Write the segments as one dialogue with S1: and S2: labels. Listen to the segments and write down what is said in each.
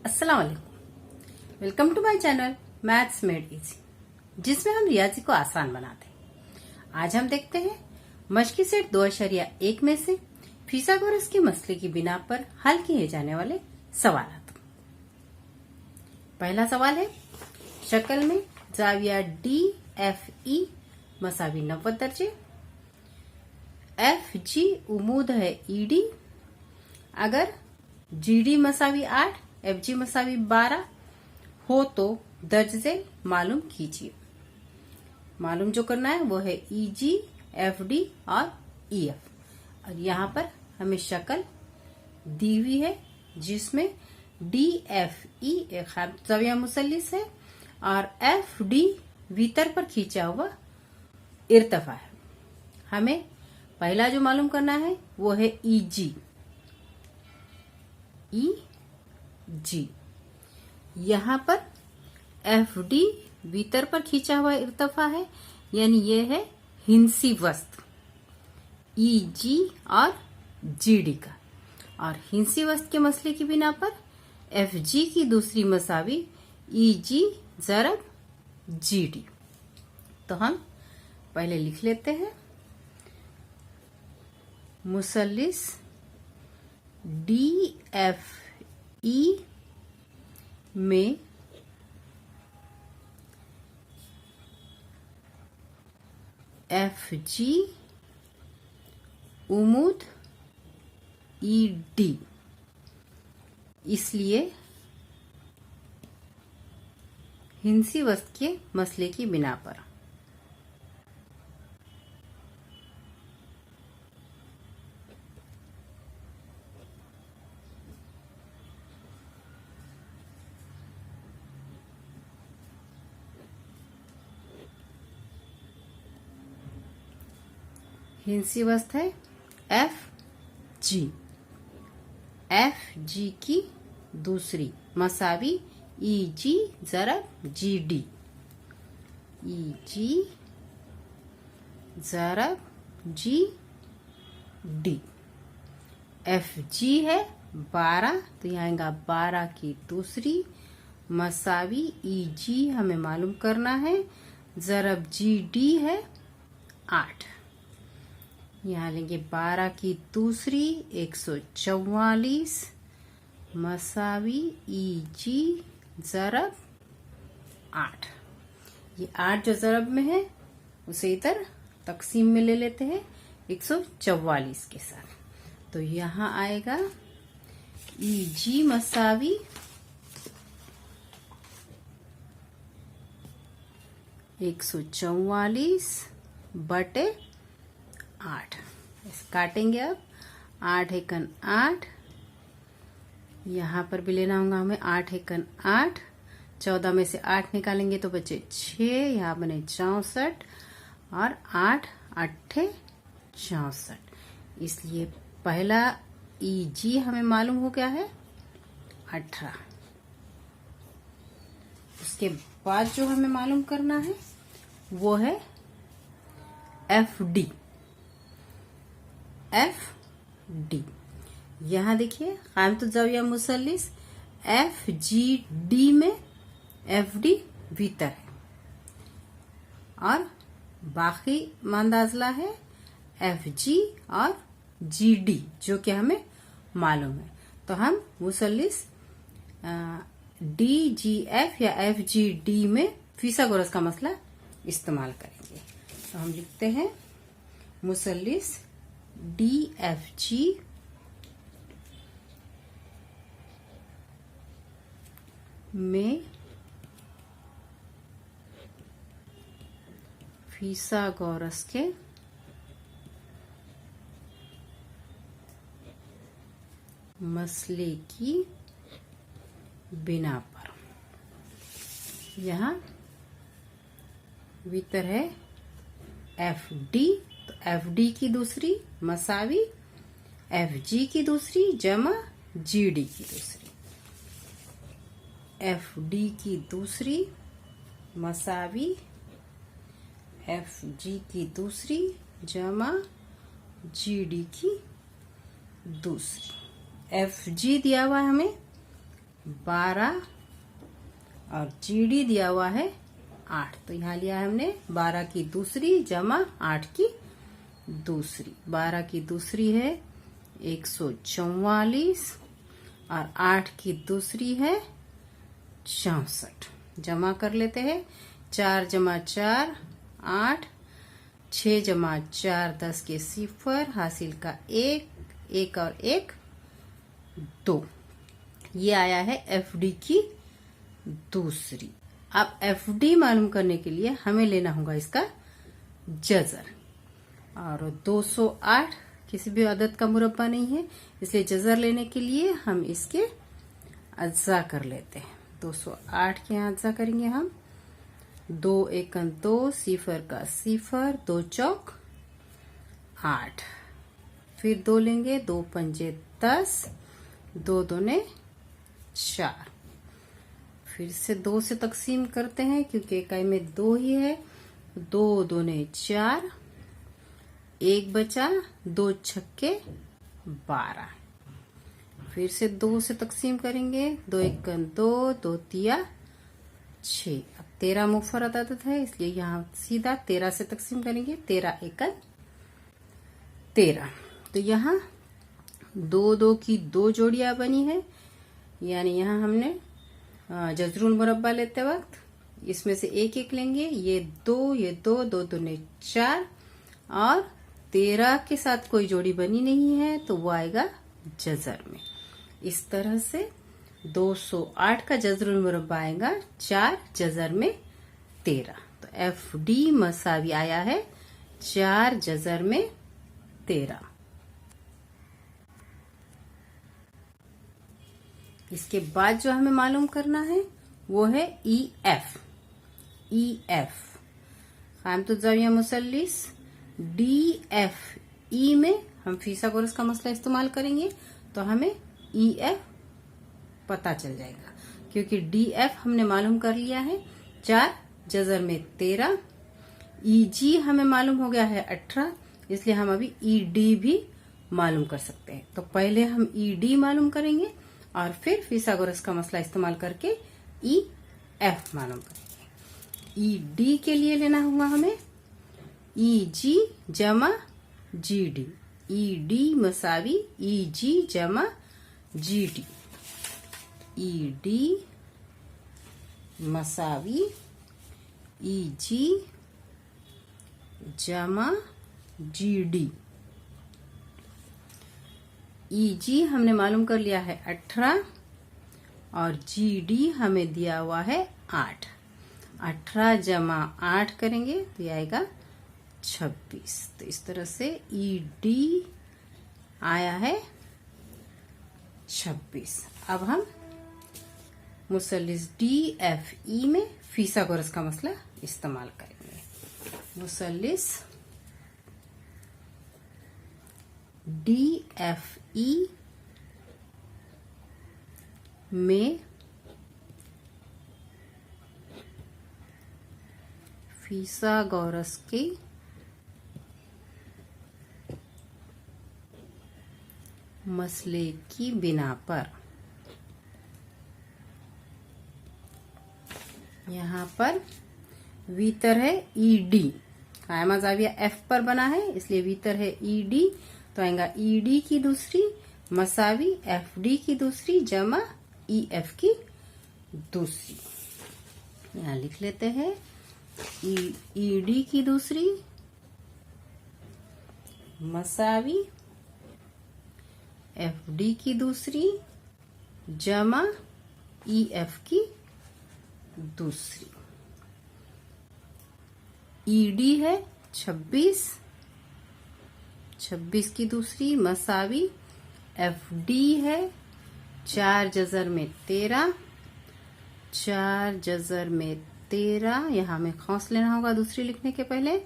S1: अस्सलाम वालेकुम। Welcome to my channel maths made easy, जिसमें हम रियाजी को आसान बनाते हैं। आज हम देखते हैं मश्की सेट 2.1 में से फिसागोरस के मसले की बिना पर हल किए जाने वाले सवाल। पहला सवाल है, शक्ल में जाविया DFE मसावी 90 दर्जे, FG उमूद है ED, अगर GD मसावी 8, FG मसावी 12 हो तो दर्ज से मालूम कीजिए। मालूम जो करना है वो है EG, FD और EF। और यहाँ पर हमें शक्ल दी हुई है जिसमें DFE एक खामजाविया मुसल्लिस है और FD भीतर पर खींचा हुआ इर्तफा है। हमें पहला जो मालूम करना है वो है EG। यहाँ पर FD भीतर पर खींचा हुआ इर्तफा है, यानी ये है हिंसी वस्त EG और GD का। और हिंसी वस्त के मसले की बिना पर FG की दूसरी मसावी EG ज़रब GD। तो हम पहले लिख लेते हैं, मुसल्लिस DFE में FG उमूद ED, इसलिए हिंसी वस्त के मसले की बिना पर हिंसी वस्त है FG। FG की दूसरी मसावी EG ज़रब GD, EG ज़रब GD। FG है 12, तो यहाँ आएगा 12 की दूसरी मसावी EG हमें मालूम करना है, ज़रब GD है 8। यहाँ लेंगे 12 की दूसरी 144 मसावी EG ज़रब 8। ये 8 जो ज़रब में है उसे इधर तकसीम में ले लेते हैं 144 के साथ। तो यहाँ आएगा EG मसावी 144 बटे 8। काटेंगे अब 8 एकन 8, यहाँ पर भी लेना होगा हमें 8 एकन 8। 14 में से 8 निकालेंगे तो बचे 6, यहाँ बने 64 और 8 8 64। इसलिए पहला EG हमें मालूम हो गया है 18। उसके बाद जो हमें मालूम करना है वो है FD। यहाँ देखिए खामतुज़ाविया मुसल्लिस FGD में FD भीतर है और बाकी मंदाजला है FG और GD जो कि हमें मालूम है। तो हम मुसल्लिस DGF या FGD में फिसागोरस का मसला इस्तेमाल करेंगे। तो हम लिखते हैं मुसल्लिस DFG में फिसागोरस के मसले की बिना पर, यहाँ भीतर है FD, तो FD की दूसरी मसावी FG की दूसरी जमा GD की दूसरी, FD की दूसरी मसावी FG की दूसरी जमा GD की दूसरी। FG दिया हुआ है हमें 12 और जीडी दिया हुआ है 8। तो यहाँ लिया है हमने 12 की दूसरी जमा 8 की दूसरी। 12 की दूसरी है 144 और 8 की दूसरी है 64। जमा कर लेते हैं। 4 जमा 4 8, 6 जमा 4 10 के 0, हासिल का 1, 1 और 1 2। ये आया है एफडी की दूसरी। अब एफडी मालूम करने के लिए हमें लेना होगा इसका जजर, और 208 किसी भी अदद का मुरब्बा नहीं है, इसलिए जजर लेने के लिए हम इसके अज्जा कर लेते हैं। 208 के यहाँ अज्जा करेंगे हम। 2 एकन 2, 0 का 0, 2 चौक 8, फिर 2 लेंगे, 2 पंजे 10, 2 दूने 4। फिर से 2 से तकसीम करते हैं क्योंकि इकाई में 2 ही है। 2 दूने 4, 1 बचा, 2 छक्के 12। फिर से 2 से तकसीम करेंगे। 2 एकन 2, 2 तिया 6। अब 13 मुफर्रद अदद है, इसलिए यहाँ सीधा 13 से तकसीम करेंगे। 13 एकन 13। तो यहाँ 2 2 की 2 जोड़ियां बनी है, यानी यहाँ हमने जजरुल मुरब्बा लेते वक्त इसमें से एक एक लेंगे। ये 2, ये 2, 2 दूने 4 और 13 के साथ कोई जोड़ी बनी नहीं है तो वो आएगा जजर में। इस तरह से 208 का जजरुल मुरब्बा आएगा 4 जजर में 13। तो एफ डी मसावी आया है 4 जजर में 13। इसके बाद जो हमें मालूम करना है वो है ई एफ। ई एफ कायमतुल ज़ाविया मुसल्लिस डी एफ ई में हम फीसागोरस का मसला इस्तेमाल करेंगे तो हमें ई एफ पता चल जाएगा, क्योंकि डी एफ हमने मालूम कर लिया है 4 जजर में 13। ई जी हमें मालूम हो गया है 18, इसलिए हम अभी ई डी भी मालूम कर सकते हैं। तो पहले हम ई डी मालूम करेंगे और फिर फीसागोरस का मसला इस्तेमाल करके ई एफ मालूम करेंगे। ई डी के लिए लेना होगा हमें ई जी जमा जी डी। ई डी मसावी ई जी जमा जी डी। ई डी मसावी ई जी जमा जी डी। ई जी हमने मालूम कर लिया है 18 और जी डी हमें दिया हुआ है 8। 18 जमा 8 करेंगे तो ये आएगा 26। तो इस तरह से ई डी आया है 26। अब हम मुसल्लिस डी एफ ई में फीसागोरस का मसला इस्तेमाल करेंगे। मुसल्लिस डी एफ ई में फीसागोरस की मसले की बिना पर यहाँ पर वीतर है ई डी। कायमा ज़ाविया एफ पर बना है इसलिए वीतर है ई डी। तो आएगा ई डी की दूसरी मसावी एफ डी की दूसरी जमा ई एफ की दूसरी। यहाँ लिख लेते हैं ई डी की दूसरी मसावी एफ डी की दूसरी जमा ई एफ की दूसरी। ई डी है 26, 26 की दूसरी मसावी एफ डी है 4 जजर में 13, 4 जजर में 13। यहाँ हमें खौस लेना होगा दूसरी लिखने के पहले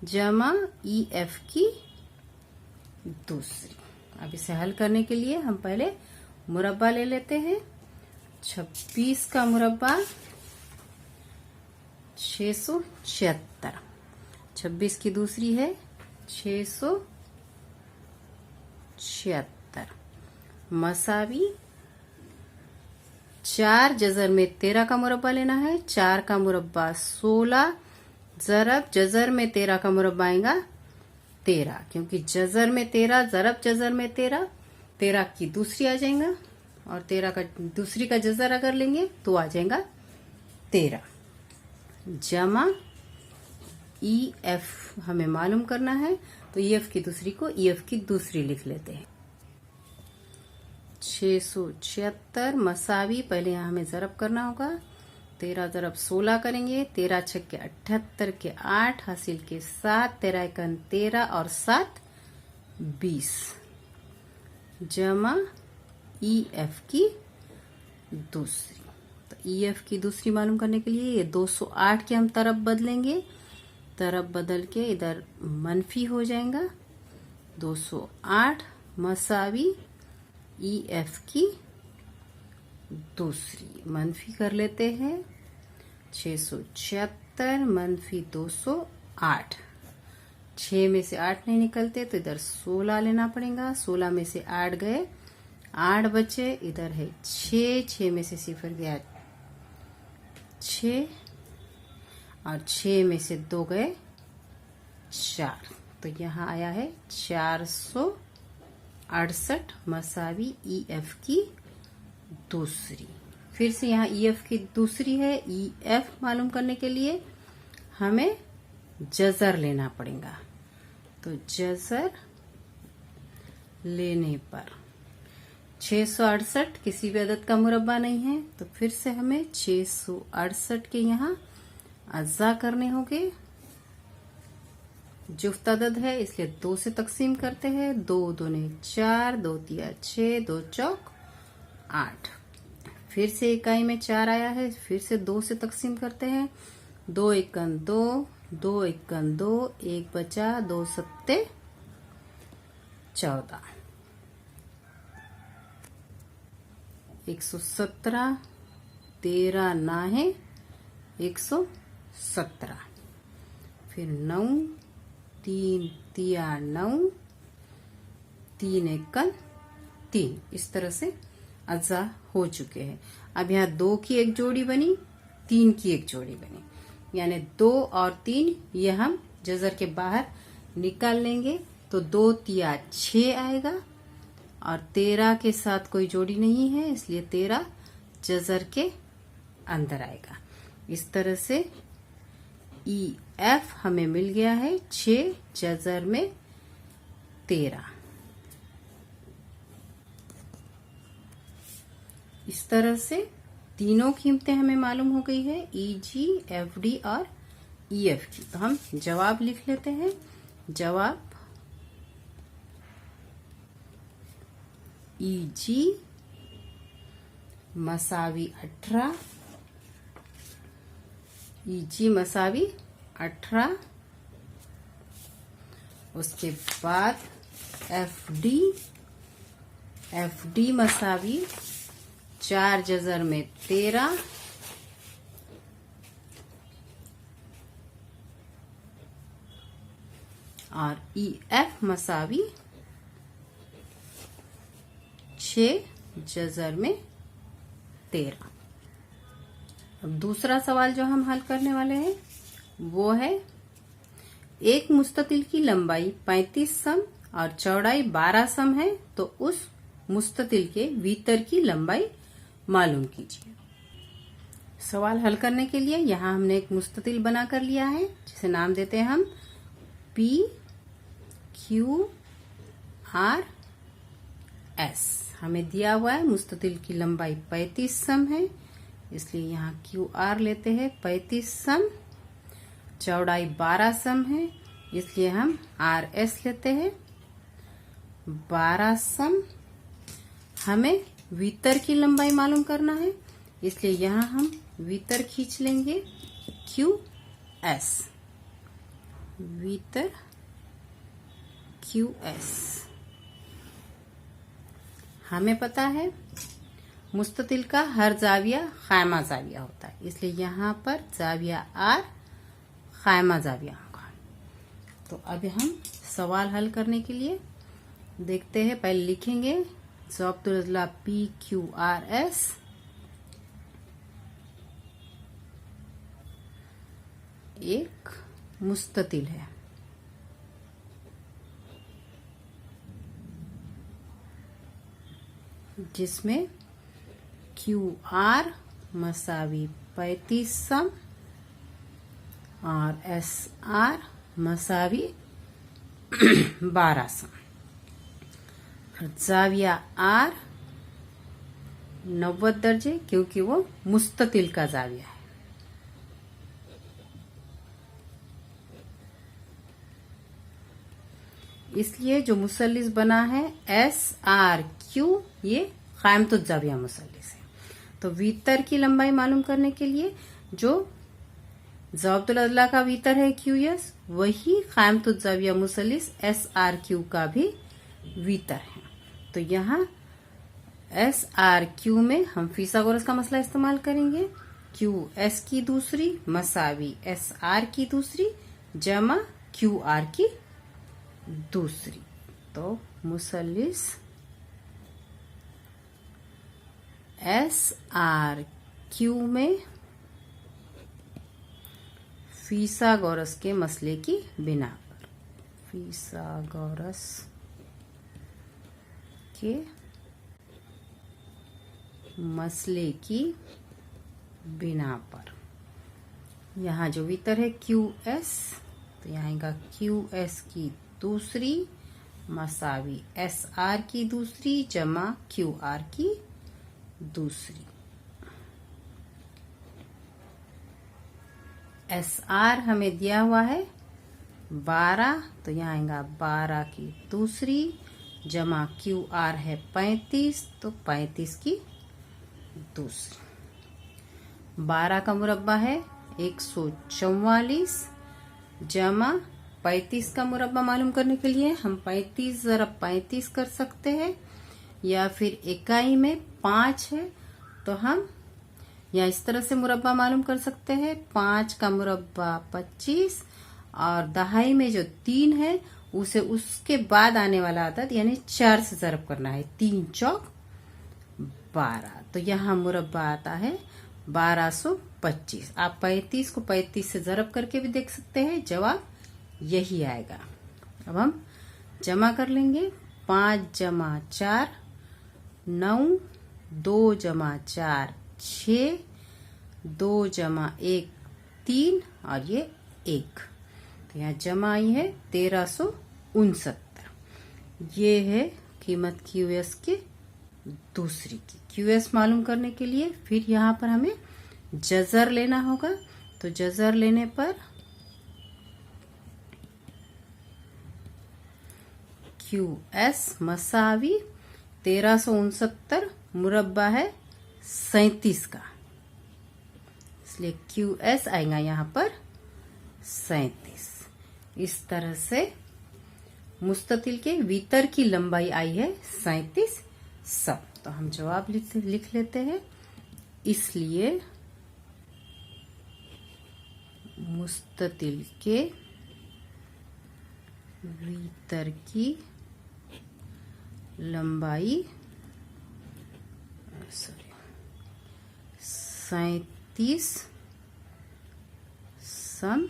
S1: जमा ई एफ की दूसरी। अब इसे हल करने के लिए हम पहले मुरब्बा ले लेते हैं। 26 का मुरब्बा 676। 26 की दूसरी है 676 मसावी 4 जजर में 13 का मुरब्बा लेना है। 4 का मुरब्बा 16 जरब जजर में 13 का मुरब्बा आएगा 13, क्योंकि जजर में 13 जरब जजर में 13, 13 की दूसरी आ जाएगा और 13 का दूसरी का जजर अगर लेंगे तो आ जाएगा 13। जमा EF हमें मालूम करना है, तो EF की दूसरी को EF की दूसरी लिख लेते हैं। 676 मसावी, पहले यहाँ हमें जरब करना होगा। 13 जरब 16 करेंगे, 13 छक्के 78 के 8 हासिल के 7, 13 एकन 13 और 7 20 जमा EF की दूसरी। तो EF की दूसरी मालूम करने के लिए ये 208 के हम तरफ बदलेंगे, तरफ बदल के इधर मनफी हो जाएगा। 208 मसावी EF की दूसरी मनफी कर लेते हैं। 676 मनफी 208, 6 में से 8 नहीं निकलते तो इधर 16 लेना पड़ेगा। 16 में से 8 गए, 8 बचे, इधर है 6, 6 में से 0 गया 6 और 6 में से 2 गए 4, तो यहाँ आया है 468 मसावी EF की दूसरी। फिर से यहाँ EF की दूसरी है। EF मालूम करने के लिए हमें जजर लेना पड़ेगा, तो जजर लेने पर 668 किसी भी अदद का मुरब्बा नहीं है, तो फिर से हमें 668 के यहाँ अज्जा करने होंगे। जुफ्त अदद है इसलिए 2 से तकसीम करते हैं। 2 दूने 4, 2 तिया 6, 2 चौक 8। फिर से इकाई में 4 आया है, फिर से 2 से तकसीम करते हैं। 2 एकन 2, 2 एकन 2, 1 बचा, 2 सत्ते 14, 117, 13 ना है 117, फिर 9, 3 तिया 9, 3 एकन 3। इस तरह से अज्जा हो चुके हैं। अब यहाँ 2 की एक जोड़ी बनी, 3 की एक जोड़ी बनी, यानी 2 और 3 ये हम जजर के बाहर निकाल लेंगे, तो 2 तिया 6 आएगा और 13 के साथ कोई जोड़ी नहीं है इसलिए 13 जजर के अंदर आएगा। इस तरह से EF हमें मिल गया है 6 जजर में 13। इस तरह से तीनों कीमतें हमें मालूम हो गई है, EG, FD और EF की। तो हम जवाब लिख लेते हैं। जवाब EG मसावी 18, EG मसावी 18। उसके बाद FD मसावी 4 जजर में 13, और EF मसावी 6 जजर में 13। अब दूसरा सवाल जो हम हल करने वाले हैं वो है, एक मुस्ततिल की लंबाई 35 सम और चौड़ाई 12 सम है, तो उस मुस्ततिल के भीतर की लंबाई मालूम कीजिए। सवाल हल करने के लिए यहाँ हमने एक मुस्ततिल बना कर लिया है, जिसे नाम देते हैं हम PQRS। हमें दिया हुआ है मुस्ततिल की लंबाई 35 सम है, इसलिए यहाँ QR लेते हैं 35 सम, चौड़ाई 12 सम है इसलिए हम RS लेते हैं 12 सम। हमें भीतर की लंबाई मालूम करना है, इसलिए यहाँ हम भीतर खींच लेंगे QS, भीतर QS। हमें पता है मुस्ततिल का हर जाविया खायमा जाविया होता है, इसलिए यहाँ पर जाविया R खायमा जाविया होगा। तो अब हम सवाल हल करने के लिए देखते हैं। पहले लिखेंगे ज़ब्तुल अज़ला PQRS एक मुस्ततिल है। जिसमें QR मसावी 35 सम और SR मसावी 12 सम। जाविया R 90 दर्जे, क्योंकि वो मुस्ततिल का जाविया है। इसलिए जो मुसल्लिस बना है SRQ, ये क़ाइमतुल जाविया मुसल्लिस है। तो वीतर की लंबाई मालूम करने के लिए जो ज़वाबतुल अदला का वीतर है QS, वही क़ाइमतुल जाविया मुसल्लिस SRQ का भी वीतर है। तो यहाँ SRQ में हम फिसागोरस का मसला इस्तेमाल करेंगे। QS की दूसरी मसावी SR की दूसरी जमा QR की दूसरी। तो मुसल्लिस SRQ में फिसागोरस के मसले की बिना पर, फिसागोरस के मसले की बिना पर यहाँ जो वितर है QS, तो यहाँ आएगा QS की दूसरी मसावी SR की दूसरी जमा QR की दूसरी। SR हमें दिया हुआ है 12, तो यहाँ आएगा 12 की दूसरी जमा QR है 35, तो 35 की दूसरी। 12 का मुरब्बा है 144 जमा 35 का मुरब्बा मालूम करने के लिए हम 35 ज़रब 35 कर सकते हैं, या फिर इकाई में 5 है तो हम या इस तरह से मुरब्बा मालूम कर सकते हैं। 5 का मुरब्बा 25 और दहाई में जो 3 है उसे उसके बाद आने वाला अदद यानी 4 से ज़रब करना है। 3 चौक 12, तो यहाँ मुरब्बा आता है 1225। आप 35 को 35 से ज़रब करके भी देख सकते हैं, जवाब यही आएगा। अब हम जमा कर लेंगे। 5 जमा 4 9, 2 जमा 4 6, 2 जमा 1 3 और ये 1, तो यहाँ जमा आई है 1369। ये है कीमत QS की दूसरी की। QS मालूम करने के लिए फिर यहाँ पर हमें जज़र लेना होगा। तो जज़र लेने पर QS मसावी 1369 मुरब्बा है 37 का, इसलिए QS आएगा यहाँ पर 37। इस तरह से मुस्ततिल के वितर की लंबाई आई है 37 सम। तो हम जवाब लिख लेते हैं। इसलिए मुस्ततिल के वितर की लंबाई 37 सम